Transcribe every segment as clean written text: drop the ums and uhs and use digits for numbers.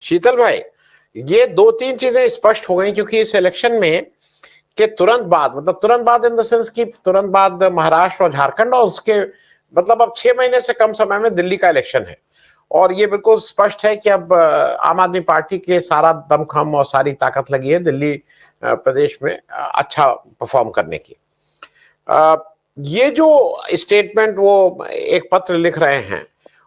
शीतल भाई, ये दो तीन चीजें स्पष्ट हो गई, क्योंकि इस इलेक्शन में के तुरंत बाद, मतलब तुरंत बाद इन द सेंस की तुरंत बाद महाराष्ट्र और झारखंड, और उसके मतलब अब 6 महीने से कम समय में दिल्ली का इलेक्शन है। और ये बिल्कुल स्पष्ट है कि अब आम आदमी पार्टी के सारा दमखम और सारी ताकत लगी है दिल्ली प्रदेश में अच्छा परफॉर्म करने की। ये जो स्टेटमेंट वो एक पत्र लिख रहे हैं,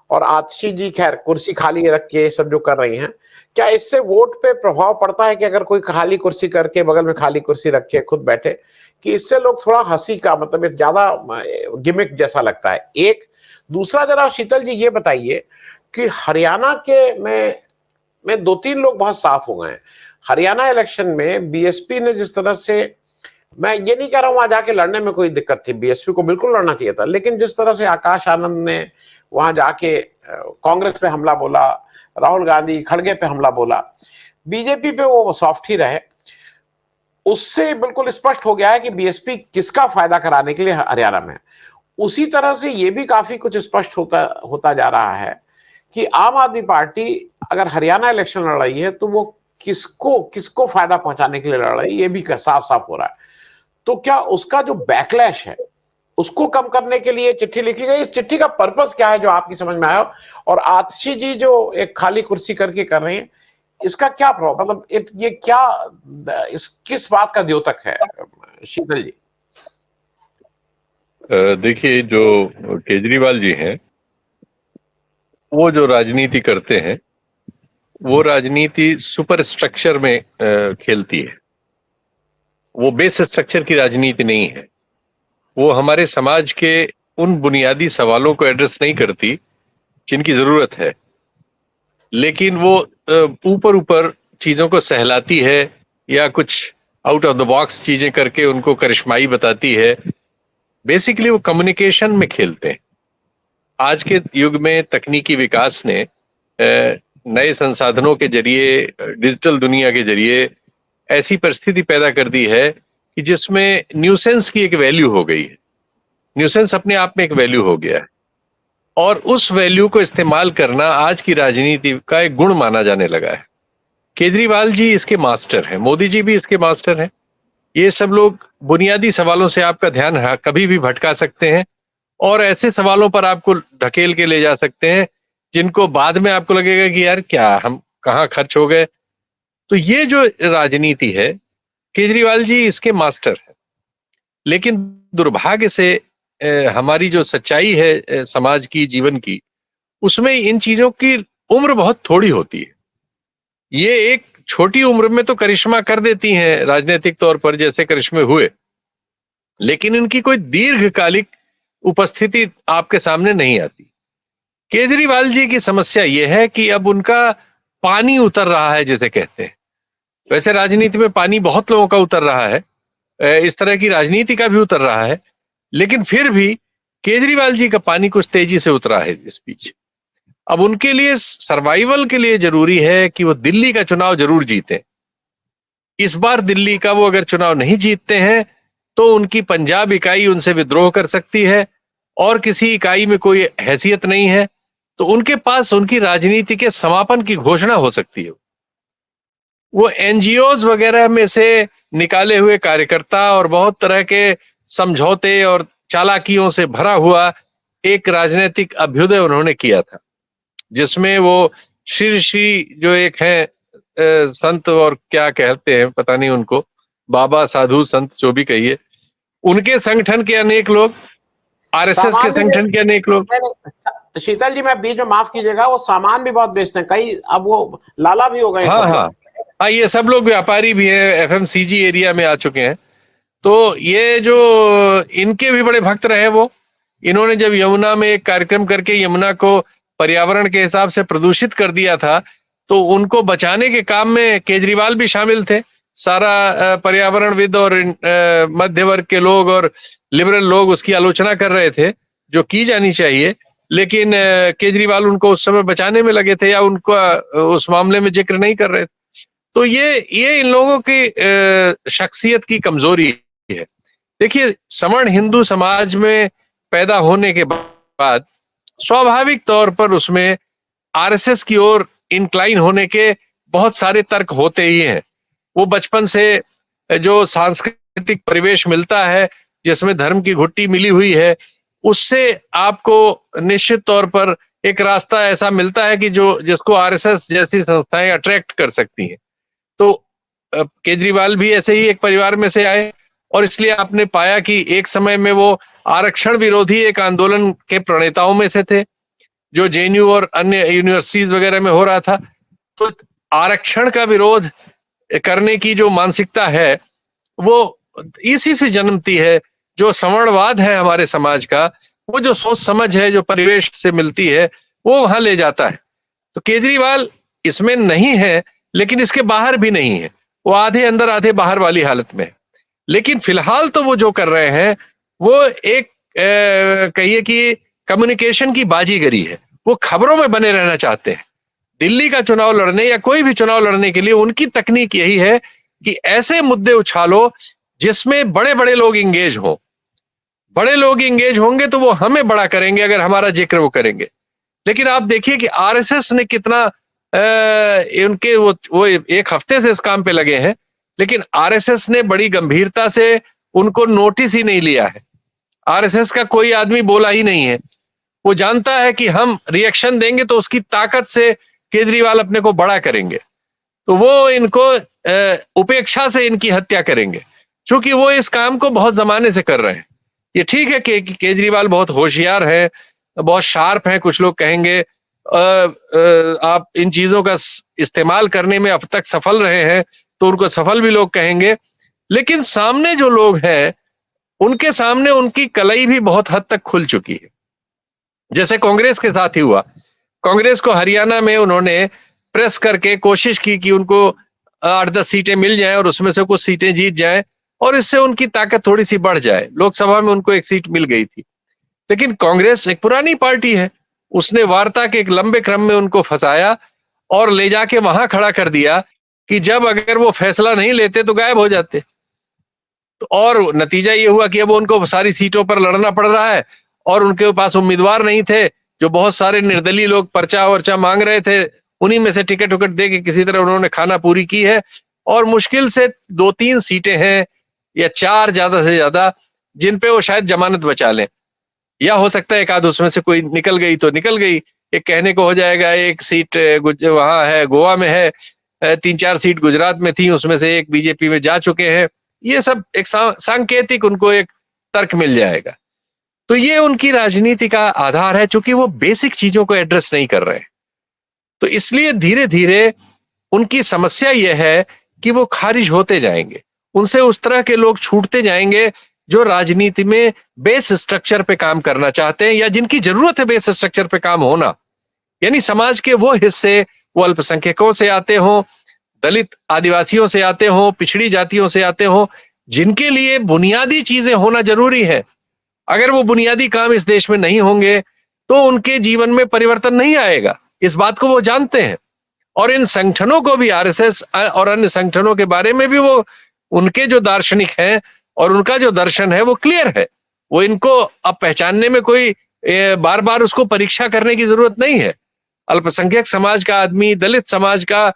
और आतिशी जी खैर कुर्सी खाली रख के सब जो कर रही हैं, क्या इससे वोट पे प्रभाव पड़ता है कि अगर कोई खाली कुर्सी करके बगल में खाली कुर्सी रखे खुद बैठे, कि इससे लोग थोड़ा हंसी का मतलब ज्यादा गिमिक जैसा लगता है? एक दूसरा, जरा शीतल जी ये बताइए कि हरियाणा के में दो तीन लोग बहुत साफ हो गए हैं। हरियाणा इलेक्शन में बीएसपी ने जिस तरह से, मैं ये नहीं कह रहा हूं वहां जाके लड़ने में कोई दिक्कत थी, बीएसपी को बिल्कुल लड़ना चाहिए था, लेकिन जिस तरह से आकाश आनंद ने वहां जाके कांग्रेस पे हमला बोला, राहुल गांधी खड़गे पे हमला बोला, बीजेपी पे वो सॉफ्ट ही रहे, उससे बिल्कुल स्पष्ट हो गया है कि बीएसपी किसका फायदा कराने के लिए हरियाणा में। उसी तरह से ये भी काफी कुछ स्पष्ट होता जा रहा है कि आम आदमी पार्टी अगर हरियाणा इलेक्शन लड़ रही है तो वो किसको किसको फायदा पहुंचाने के लिए लड़ रही है, ये भी साफ साफ हो रहा है। तो क्या उसका जो बैकलैश है उसको कम करने के लिए चिट्ठी लिखी गई? इस चिट्ठी का पर्पस क्या है जो आपकी समझ में आया? और आतिशी जी जो एक खाली कुर्सी करके कर रही हैं, इसका क्या प्रभाव, मतलब ये क्या किस बात का द्योतक है, शीतल जी? देखिए, जो केजरीवाल जी हैं वो जो राजनीति करते हैं वो राजनीति सुपर स्ट्रक्चर में खेलती है। वो बेस स्ट्रक्चर की राजनीति नहीं है। वो हमारे समाज के उन बुनियादी सवालों को एड्रेस नहीं करती जिनकी जरूरत है, लेकिन वो ऊपर ऊपर चीजों को सहलाती है या कुछ आउट ऑफ द बॉक्स चीजें करके उनको करिश्माई बताती है। बेसिकली वो कम्युनिकेशन में खेलते हैं। आज के युग में तकनीकी विकास ने नए संसाधनों के जरिए, डिजिटल दुनिया के जरिए ऐसी परिस्थिति पैदा कर दी है कि जिसमें न्यूसेंस की एक वैल्यू हो गई है। न्यूसेंस अपने आप में एक वैल्यू हो गया है, और उस वैल्यू को इस्तेमाल करना आज की राजनीति का एक गुण माना जाने लगा है। केजरीवाल जी इसके मास्टर हैं, मोदी जी भी इसके मास्टर हैं। ये सब लोग बुनियादी सवालों से आपका ध्यान कभी भी भटका सकते हैं और ऐसे सवालों पर आपको ढकेल के ले जा सकते हैं जिनको बाद में आपको लगेगा कि यार क्या हम कहाँ खर्च हो गए। तो ये जो राजनीति है, केजरीवाल जी इसके मास्टर है। लेकिन दुर्भाग्य से हमारी जो सच्चाई है समाज की, जीवन की, उसमें इन चीजों की उम्र बहुत थोड़ी होती है। ये एक छोटी उम्र में तो करिश्मा कर देती हैं राजनीतिक तौर पर, जैसे करिश्मे हुए, लेकिन इनकी कोई दीर्घकालिक उपस्थिति आपके सामने नहीं आती। केजरीवाल जी की समस्या यह है कि अब उनका पानी उतर रहा है, जिसे कहते हैं। वैसे राजनीति में पानी बहुत लोगों का उतर रहा है, इस तरह की राजनीति का भी उतर रहा है, लेकिन फिर भी केजरीवाल जी का पानी कुछ तेजी से उतरा है इस बीच। अब उनके लिए सर्वाइवल के लिए जरूरी है कि वो दिल्ली का चुनाव जरूर जीते। इस बार दिल्ली का वो अगर चुनाव नहीं जीतते हैं तो उनकी पंजाब इकाई उनसे विद्रोह कर सकती है, और किसी इकाई में कोई हैसियत नहीं है, तो उनके पास उनकी राजनीति के समापन की घोषणा हो सकती है। वो एनजीओज वगैरह में से निकाले हुए कार्यकर्ता और बहुत तरह के समझौते और चालाकियों से भरा हुआ एक राजनीतिक अभ्युदय उन्होंने किया था, जिसमें वो श्री जो एक है संत, और क्या कहते हैं पता नहीं उनको, बाबा साधु संत जो भी कहिए, उनके संगठन के अनेक लोग, आरएसएस के संगठन के अनेक लोग। शीतल जी, मैं बीच में माफ कीजिएगा, वो सामान भी बहुत बेचते हैं कई, अब वो लाला भी हो गए। हाँ हाँ हाँ, ये सब लोग व्यापारी भी हैं, एफएमसीजी एरिया में आ चुके हैं। तो ये जो इनके भी बड़े भक्त रहे वो, इन्होंने जब यमुना में एक कार्यक्रम करके यमुना को पर्यावरण के हिसाब से प्रदूषित कर दिया था, तो उनको बचाने के काम में केजरीवाल भी शामिल थे। सारा पर्यावरणविद और मध्य वर्ग के लोग और लिबरल लोग उसकी आलोचना कर रहे थे, जो की जानी चाहिए, लेकिन केजरीवाल उनको उस समय बचाने में लगे थे या उनको उस मामले में जिक्र नहीं कर रहे थे। तो ये इन लोगों की शख्सियत की कमजोरी है। देखिए, सवर्ण हिंदू समाज में पैदा होने के बाद स्वाभाविक तौर पर उसमें आरएसएस की ओर इंक्लाइन होने के बहुत सारे तर्क होते ही हैं। वो बचपन से जो सांस्कृतिक परिवेश मिलता है, जिसमें धर्म की घुट्टी मिली हुई है, उससे आपको निश्चित तौर पर एक रास्ता ऐसा मिलता है कि जो जिसको आरएसएस जैसी संस्थाएं अट्रैक्ट कर सकती हैं। तो केजरीवाल भी ऐसे ही एक परिवार में से आए, और इसलिए आपने पाया कि एक समय में वो आरक्षण विरोधी एक आंदोलन के प्रणेताओं में से थे, जो जेएनयू और अन्य यूनिवर्सिटीज वगैरह में हो रहा था। तो आरक्षण का विरोध करने की जो मानसिकता है, वो इसी से जन्मती है। जो सवर्णवाद है हमारे समाज का, वो जो सोच समझ है, जो परिवेश से मिलती है, वो वहां ले जाता है। तो केजरीवाल इसमें नहीं है, लेकिन इसके बाहर भी नहीं है। वो आधे अंदर आधे बाहर वाली हालत में है। लेकिन फिलहाल तो वो जो कर रहे हैं, वो एक कहिए कि कम्युनिकेशन की बाजीगरी है। वो खबरों में बने रहना चाहते हैं। दिल्ली का चुनाव लड़ने या कोई भी चुनाव लड़ने के लिए उनकी तकनीक यही है कि ऐसे मुद्दे उछालो जिसमें बड़े बड़े लोग इंगेज हो। बड़े लोग इंगेज होंगे तो वो हमें बड़ा करेंगे, अगर हमारा जिक्र वो करेंगे। लेकिन आप देखिए कि आरएसएस ने कितना उनके वो एक हफ्ते से इस काम पे लगे हैं, लेकिन आरएसएस ने बड़ी गंभीरता से उनको नोटिस ही नहीं लिया है। आरएसएस का कोई आदमी बोला ही नहीं है। वो जानता है कि हम रिएक्शन देंगे तो उसकी ताकत से केजरीवाल अपने को बड़ा करेंगे, तो वो इनको उपेक्षा से इनकी हत्या करेंगे, क्योंकि वो इस काम को बहुत जमाने से कर रहे हैं। ये ठीक है कि केजरीवाल बहुत होशियार है, बहुत शार्प है, कुछ लोग कहेंगे आप इन चीजों का इस्तेमाल करने में अब तक सफल रहे हैं, तो उनको सफल भी लोग कहेंगे। लेकिन सामने जो लोग हैं, उनके सामने उनकी कलई भी बहुत हद तक खुल चुकी है। जैसे कांग्रेस के साथ ही हुआ। कांग्रेस को हरियाणा में उन्होंने प्रेस करके कोशिश की कि उनको 8-10 सीटें मिल जाएं और उसमें से कुछ सीटें जीत जाएं, और इससे उनकी ताकत थोड़ी सी बढ़ जाए। लोकसभा में उनको एक सीट मिल गई थी। लेकिन कांग्रेस एक पुरानी पार्टी है, उसने वार्ता के एक लंबे क्रम में उनको फंसाया और ले जाके वहां खड़ा कर दिया कि जब अगर वो फैसला नहीं लेते तो गायब हो जाते। तो और नतीजा ये हुआ कि अब उनको सारी सीटों पर लड़ना पड़ रहा है, और उनके पास उम्मीदवार नहीं थे। जो बहुत सारे निर्दलीय लोग पर्चा वर्चा मांग रहे थे, उन्हीं में से टिकट विकट दे के किसी तरह उन्होंने खाना पूरी की है। और मुश्किल से 2-3 सीटें हैं या 4 ज्यादा से ज्यादा, जिन पे वो शायद जमानत बचा लें, या हो सकता है एक आध उसमें से कोई निकल गई तो निकल गई। एक कहने को हो जाएगा एक सीट वहां है, गोवा में है, 3-4 सीट गुजरात में थी, उसमें से एक बीजेपी में जा चुके हैं। ये सब एक सांकेतिक उनको एक तर्क मिल जाएगा। तो ये उनकी राजनीति का आधार है, चूंकि वो बेसिक चीजों को एड्रेस नहीं कर रहे हैं। तो इसलिए धीरे धीरे उनकी समस्या यह है कि वो खारिज होते जाएंगे। उनसे उस तरह के लोग छूटते जाएंगे जो राजनीति में बेस स्ट्रक्चर पे काम करना चाहते हैं, या जिनकी जरूरत है बेस स्ट्रक्चर पे काम होना। यानी समाज के वो हिस्से, वो अल्पसंख्यकों से आते हों, दलित आदिवासियों से आते हों, पिछड़ी जातियों से आते हों, जिनके लिए बुनियादी चीजें होना जरूरी है। अगर वो बुनियादी काम इस देश में नहीं होंगे तो उनके जीवन में परिवर्तन नहीं आएगा। इस बात को वो जानते हैं। और इन संगठनों को भी, आरएसएस और अन्य संगठनों के बारे में भी वो, उनके जो दार्शनिक हैं और उनका जो दर्शन है वो क्लियर है। वो इनको अब पहचानने में कोई बार बार उसको परीक्षा करने की जरूरत नहीं है। अल्पसंख्यक समाज का आदमी, दलित समाज का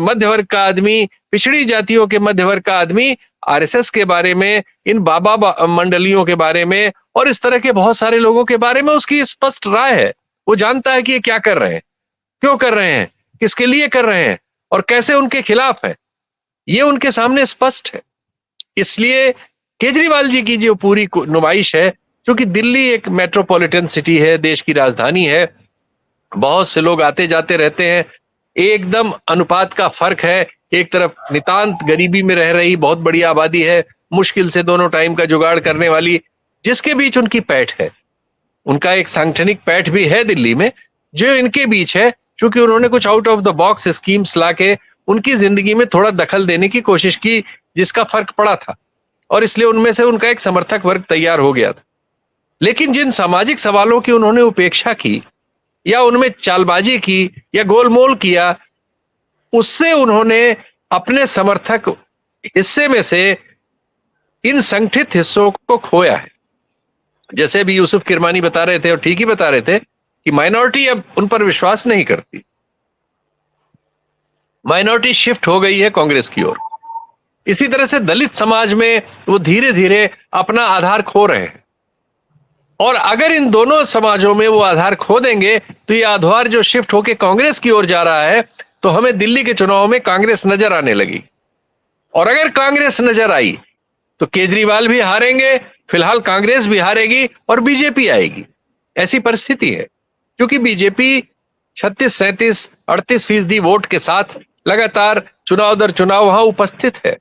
मध्य वर्ग का आदमी, पिछड़ी जातियों के मध्य वर्ग का आदमी आरएसएस के बारे में, इन बाबा मंडलियों के बारे में और इस तरह के बहुत सारे लोगों के बारे में उसकी स्पष्ट राय है। वो जानता है कि ये क्या कर रहे हैं, क्यों कर रहे हैं, किसके लिए कर रहे हैं और कैसे उनके खिलाफ है। ये उनके सामने स्पष्ट है। इसलिए केजरीवाल जी की जो पूरी नुमाइश है, क्योंकि दिल्ली एक मेट्रोपॉलिटन सिटी है, देश की राजधानी है, बहुत से लोग आते जाते रहते हैं, एकदम अनुपात का फर्क है। एक तरफ नितांत गरीबी में रह रही बहुत बड़ी आबादी है, मुश्किल से दोनों टाइम का जुगाड़ करने वाली, जिसके बीच उनकी पैठ है। उनका एक सांगठनिक पैठ भी है दिल्ली में, जो इनके बीच है, क्योंकि उन्होंने कुछ out of the box schemes लाके उनकी जिंदगी में थोड़ा दखल देने की कोशिश की, जिसका फर्क पड़ा था, और इसलिए उनमें से उनका एक समर्थक वर्ग तैयार हो गया था। लेकिन जिन सामाजिक सवालों की उन्होंने उपेक्षा की या उनमें चालबाजी की या गोलमोल किया, उससे उन्होंने अपने समर्थक हिस्से में से इन संगठित हिस्सों को खोया है। जैसे भी यूसुफ किरमानी बता रहे थे, और ठीक ही बता रहे थे, कि माइनॉरिटी अब उन पर विश्वास नहीं करती। माइनॉरिटी शिफ्ट हो गई है कांग्रेस की ओर। इसी तरह से दलित समाज में वो धीरे धीरे अपना आधार खो रहे हैं, और अगर इन दोनों समाजों में वो आधार खो देंगे तो ये आधार जो शिफ्ट होके कांग्रेस की ओर जा रहा है, तो हमें दिल्ली के चुनाव में कांग्रेस नजर आने लगी। और अगर कांग्रेस नजर आई तो केजरीवाल भी हारेंगे, फिलहाल कांग्रेस भी हारेगी और बीजेपी आएगी। ऐसी परिस्थिति है, क्योंकि बीजेपी 36, 37, 38% वोट के साथ लगातार चुनाव दर चुनाव वहां उपस्थित है।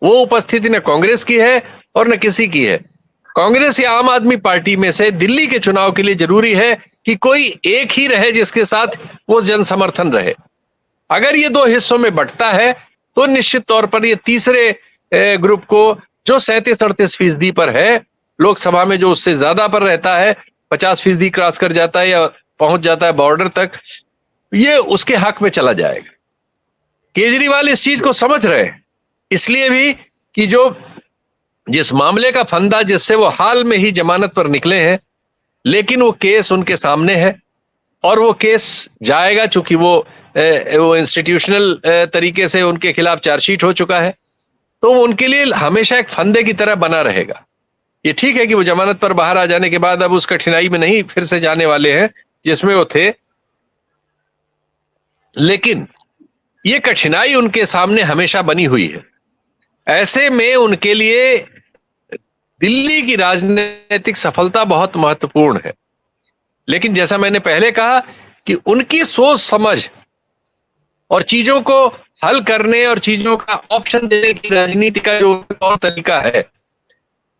वो उपस्थिति न कांग्रेस की है और न किसी की है। कांग्रेस या आम आदमी पार्टी में से दिल्ली के चुनाव के लिए जरूरी है कि कोई एक ही रहे जिसके साथ वो जन समर्थन रहे। अगर ये दो हिस्सों में बंटता है तो निश्चित तौर पर ये तीसरे ग्रुप को, जो 37-38% पर है, लोकसभा में जो उससे ज्यादा पर रहता है, 50% क्रॉस कर जाता है या पहुंच जाता है बॉर्डर तक, ये उसके हक में चला जाएगा। केजरीवाल इस चीज को समझ रहे हैं, इसलिए भी कि जो जिस मामले का फंदा जिससे वो हाल में ही जमानत पर निकले हैं, लेकिन वो केस उनके सामने है और वो केस जाएगा, चूंकि वो इंस्टीट्यूशनल तरीके से उनके खिलाफ चार्जशीट हो चुका है, तो उनके लिए हमेशा एक फंदे की तरह बना रहेगा। ये ठीक है कि वो जमानत पर बाहर आ जाने के बाद अब उस कठिनाई में नहीं फिर से जाने वाले हैं जिसमें वो थे, लेकिन ये कठिनाई उनके सामने हमेशा बनी हुई है। ऐसे में उनके लिए दिल्ली की राजनीतिक सफलता बहुत महत्वपूर्ण है। लेकिन जैसा मैंने पहले कहा कि उनकी सोच समझ और चीजों को हल करने और चीजों का ऑप्शन देने की राजनीति का जो तौर तरीका है,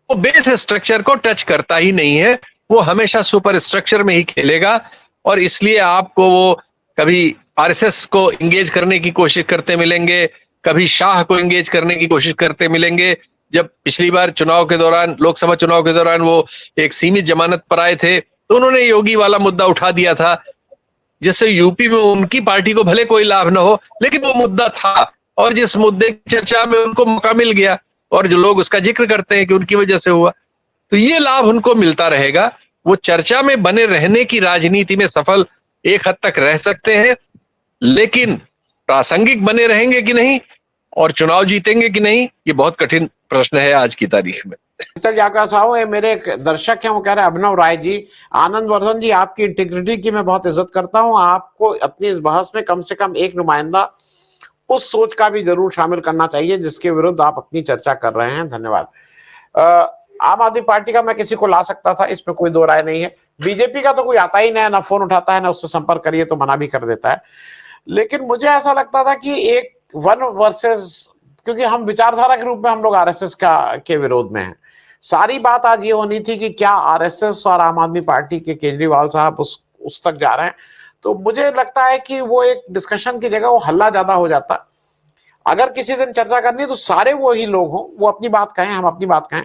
वो बेस स्ट्रक्चर को टच करता ही नहीं है। वो हमेशा सुपर स्ट्रक्चर में ही खेलेगा, और इसलिए आपको वो कभी आरएसएस को इंगेज करने की कोशिश करते मिलेंगे, कभी शाह को इंगेज करने की कोशिश करते मिलेंगे। जब पिछली बार चुनाव के दौरान, लोकसभा चुनाव के दौरान वो एक सीमित जमानत पर आए थे, तो उन्होंने योगी वाला मुद्दा उठा दिया था, जिससे यूपी में उनकी पार्टी को भले कोई लाभ ना हो, लेकिन वो मुद्दा था और जिस मुद्दे की चर्चा में उनको मौका मिल गया और जो लोग उसका जिक्र करते हैं कि उनकी वजह से हुआ, तो ये लाभ उनको मिलता रहेगा। वो चर्चा में बने रहने की राजनीति में सफल एक हद तक रह सकते हैं, लेकिन प्रासंगिक बने रहेंगे कि नहीं और चुनाव जीतेंगे कि नहीं, ये बहुत कठिन प्रश्न है आज की तारीख में। शीतल जी, आपका साहब, ये मेरे एक दर्शक हैं, वो कह रहे हैं अभिनव राय जी, आनंद वर्धन जी, आपकी इंटीग्रिटी की मैं बहुत इज्जत करता हूं, आपको अपनी इस बहस में कम से कम एक नुमाइंदा उस सोच का भी जरूर शामिल करना चाहिए जिसके विरुद्ध आप अपनी चर्चा कर रहे हैं। धन्यवाद। आम आदमी पार्टी का मैं किसी को ला सकता था, इसमें कोई दो राय नहीं है। बीजेपी का तो कोई आता ही नहीं, ना फोन उठाता है, ना उससे संपर्क करिए तो मना भी कर देता है। लेकिन मुझे ऐसा लगता था कि एक वन वर्सेस, क्योंकि हम विचारधारा के रूप में हम लोग आरएसएस के विरोध में हैं। सारी बात आज ये होनी थी कि क्या आरएसएस और आम आदमी पार्टी के केजरीवाल साहब उस तक जा रहे हैं। तो मुझे लगता है कि वो एक डिस्कशन की जगह वो हल्ला ज्यादा हो जाता। अगर किसी दिन चर्चा करनी है तो सारे वो ही लोग हों, वो अपनी बात कहें, हम अपनी बात कहें,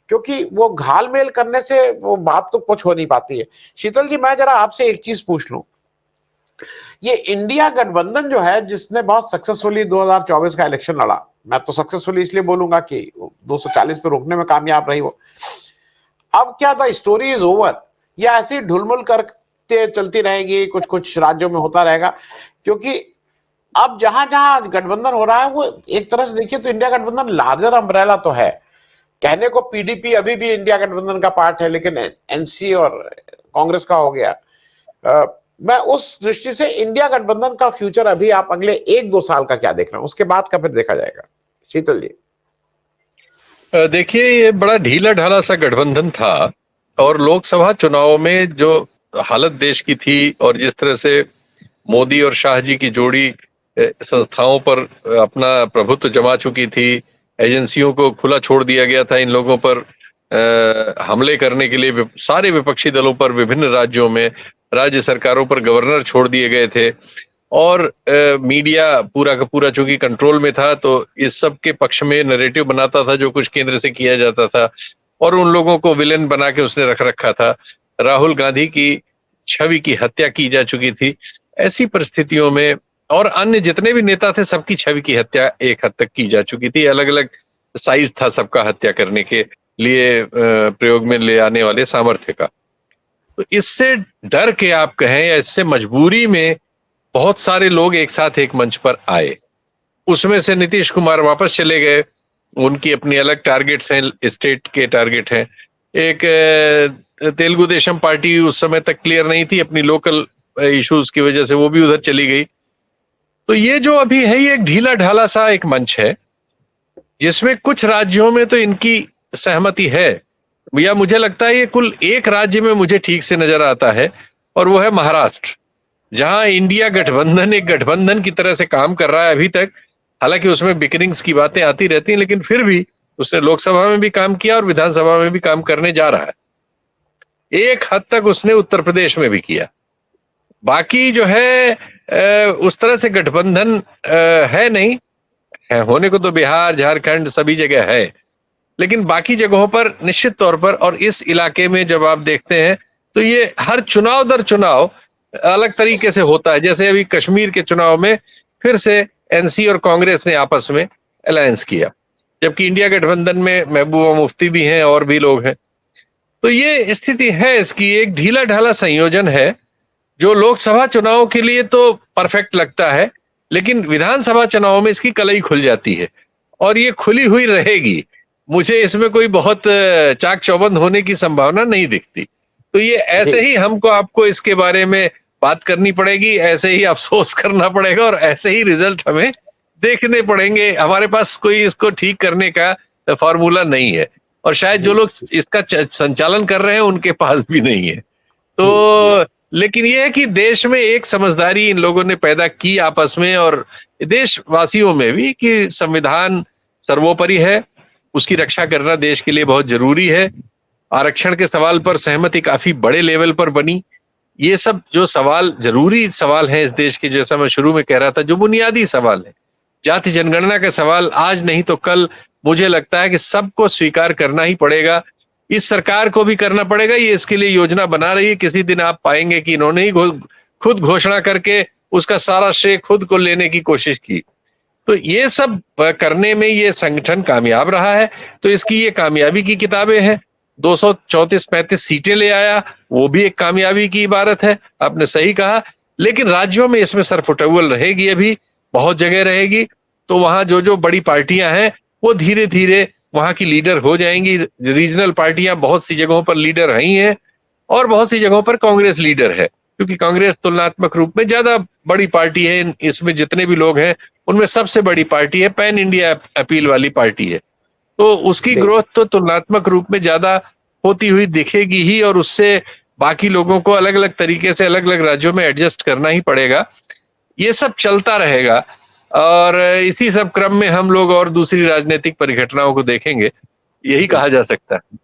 क्योंकि वो घालमेल करने से वो बात तो कुछ हो नहीं पाती है। शीतल जी, मैं जरा आपसे एक चीज पूछ लूं, ये इंडिया गठबंधन जो है, जिसने बहुत सक्सेसफुली 2024 का इलेक्शन लड़ा, मैं तो सक्सेसफुली इसलिए बोलूंगा कि 240 पे रोकने में कामयाब रही वो, अब क्या था, स्टोरी इज ओवर, या ऐसी ढुलमुल करते चलती रहेगी, कुछ कुछ राज्यों में होता रहेगा? क्योंकि अब जहां जहां गठबंधन हो रहा है, वो एक तरह से देखिए तो इंडिया गठबंधन लार्जर अम्ब्रेला तो है। कहने को पीडीपी अभी भी इंडिया गठबंधन का पार्ट है, लेकिन एनसी और कांग्रेस का हो गया। मैं उस दृष्टि से इंडिया गठबंधन का फ्यूचर अभी आप अगले 1-2 साल का क्या देख रहे हैं, उसके बाद का फिर देखा जाएगा। शीतल जी, देखिए, ये बड़ा ढीला ढाला सा गठबंधन था, और लोकसभा चुनाव में जो हालत देश की थी और जिस तरह से मोदी और शाह जी की जोड़ी संस्थाओं पर अपना प्रभुत्व जमा चुकी थी, एजेंसियों को खुला छोड़ दिया गया था इन लोगों पर हमले करने के लिए, सारे विपक्षी दलों पर विभिन्न राज्यों में, राज्य सरकारों पर गवर्नर छोड़ दिए गए थे, और मीडिया पूरा का पूरा चूंकि कंट्रोल में था तो इस सब के पक्ष में नैरेटिव बनाता था जो कुछ केंद्र से किया जाता था, और उन लोगों को विलेन बना के उसने रख रखा था। राहुल गांधी की छवि की हत्या की जा चुकी थी। ऐसी परिस्थितियों में, और अन्य जितने भी नेता थे सबकी छवि की हत्या एक हद तक की जा चुकी थी। अलग अलग साइज था सबका हत्या करने के लिए प्रयोग में ले आने वाले सामर्थ्य का। तो इससे डर के आप कहें या इससे मजबूरी में बहुत सारे लोग एक साथ एक मंच पर आए। उसमें से नीतीश कुमार वापस चले गए, उनकी अपनी अलग टारगेट्स हैं, स्टेट के टारगेट हैं। एक तेलुगु देशम पार्टी उस समय तक क्लियर नहीं थी, अपनी लोकल इश्यूज की वजह से वो भी उधर चली गई। तो ये जो अभी है, ये एक ढीला ढाला सा एक मंच है, जिसमें कुछ राज्यों में तो इनकी सहमति है, या मुझे लगता है ये कुल एक राज्य में मुझे ठीक से नजर आता है, और वो है महाराष्ट्र, जहां इंडिया गठबंधन एक गठबंधन की तरह से काम कर रहा है अभी तक। हालांकि उसमें बिकरिंग्स की बातें आती रहती हैं, लेकिन फिर भी उसने लोकसभा में भी काम किया और विधानसभा में भी काम करने जा रहा है। एक हद तक उसने उत्तर प्रदेश में भी किया। बाकी जो है उस तरह से गठबंधन है नहीं है, होने को तो बिहार झारखंड सभी जगह है, लेकिन बाकी जगहों पर निश्चित तौर पर, और इस इलाके में जब आप देखते हैं तो ये हर चुनाव दर चुनाव अलग तरीके से होता है। जैसे अभी कश्मीर के चुनाव में फिर से एनसी और कांग्रेस ने आपस में अलायंस किया, जबकि इंडिया गठबंधन में महबूबा मुफ्ती भी हैं और भी लोग हैं। तो ये स्थिति है इसकी, एक ढीला ढाला संयोजन है जो लोकसभा चुनाव के लिए तो परफेक्ट लगता है, लेकिन विधानसभा चुनाव में इसकी कलई खुल जाती है, और ये खुली हुई रहेगी। मुझे इसमें कोई बहुत चाक चौबंद होने की संभावना नहीं दिखती। तो ये ऐसे ही हमको आपको इसके बारे में बात करनी पड़ेगी, ऐसे ही अफसोस करना पड़ेगा, और ऐसे ही रिजल्ट हमें देखने पड़ेंगे। हमारे पास कोई इसको ठीक करने का फॉर्मूला नहीं है, और शायद जो लोग इसका संचालन कर रहे हैं उनके पास भी नहीं है। तो लेकिन यह है कि देश में एक समझदारी इन लोगों ने पैदा की आपस में, और देशवासियों में भी, कि संविधान सर्वोपरि है, उसकी रक्षा करना देश के लिए बहुत जरूरी है। आरक्षण के सवाल पर सहमति काफी बड़े लेवल पर बनी। ये सब जो सवाल जरूरी सवाल है इस देश के, जैसा मैं शुरू में कह रहा था, जो बुनियादी सवाल है, जाति जनगणना का सवाल, आज नहीं तो कल मुझे लगता है कि सबको स्वीकार करना ही पड़ेगा। इस सरकार को भी करना पड़ेगा, ये इसके लिए योजना बना रही है। किसी दिन आप पाएंगे कि इन्होंने ही खुद घोषणा करके उसका सारा श्रेय खुद को लेने की कोशिश की। तो ये सब करने में ये संगठन कामयाब रहा है, तो इसकी ये कामयाबी की किताबें हैं। 234-35 सीटें ले आया, वो भी एक कामयाबी की इबारत है, आपने सही कहा। लेकिन राज्यों में इसमें सरफुटौल रहेगी, अभी बहुत जगह रहेगी। तो वहां जो जो बड़ी पार्टियां हैं वो धीरे धीरे वहां की लीडर हो जाएंगी। रीजनल पार्टियां बहुत सी जगहों पर लीडर रही हैं, और बहुत सी जगहों पर कांग्रेस लीडर है, क्योंकि कांग्रेस तुलनात्मक रूप में ज्यादा बड़ी पार्टी है। इसमें जितने भी लोग हैं उनमें सबसे बड़ी पार्टी है, पैन इंडिया अपील वाली पार्टी है। तो उसकी ग्रोथ तो तुलनात्मक रूप में ज्यादा होती हुई दिखेगी ही, और उससे बाकी लोगों को अलग अलग तरीके से अलग अलग राज्यों में एडजस्ट करना ही पड़ेगा। ये सब चलता रहेगा, और इसी सब क्रम में हम लोग और दूसरी राजनीतिक परिघटनाओं को देखेंगे, यही कहा जा सकता है।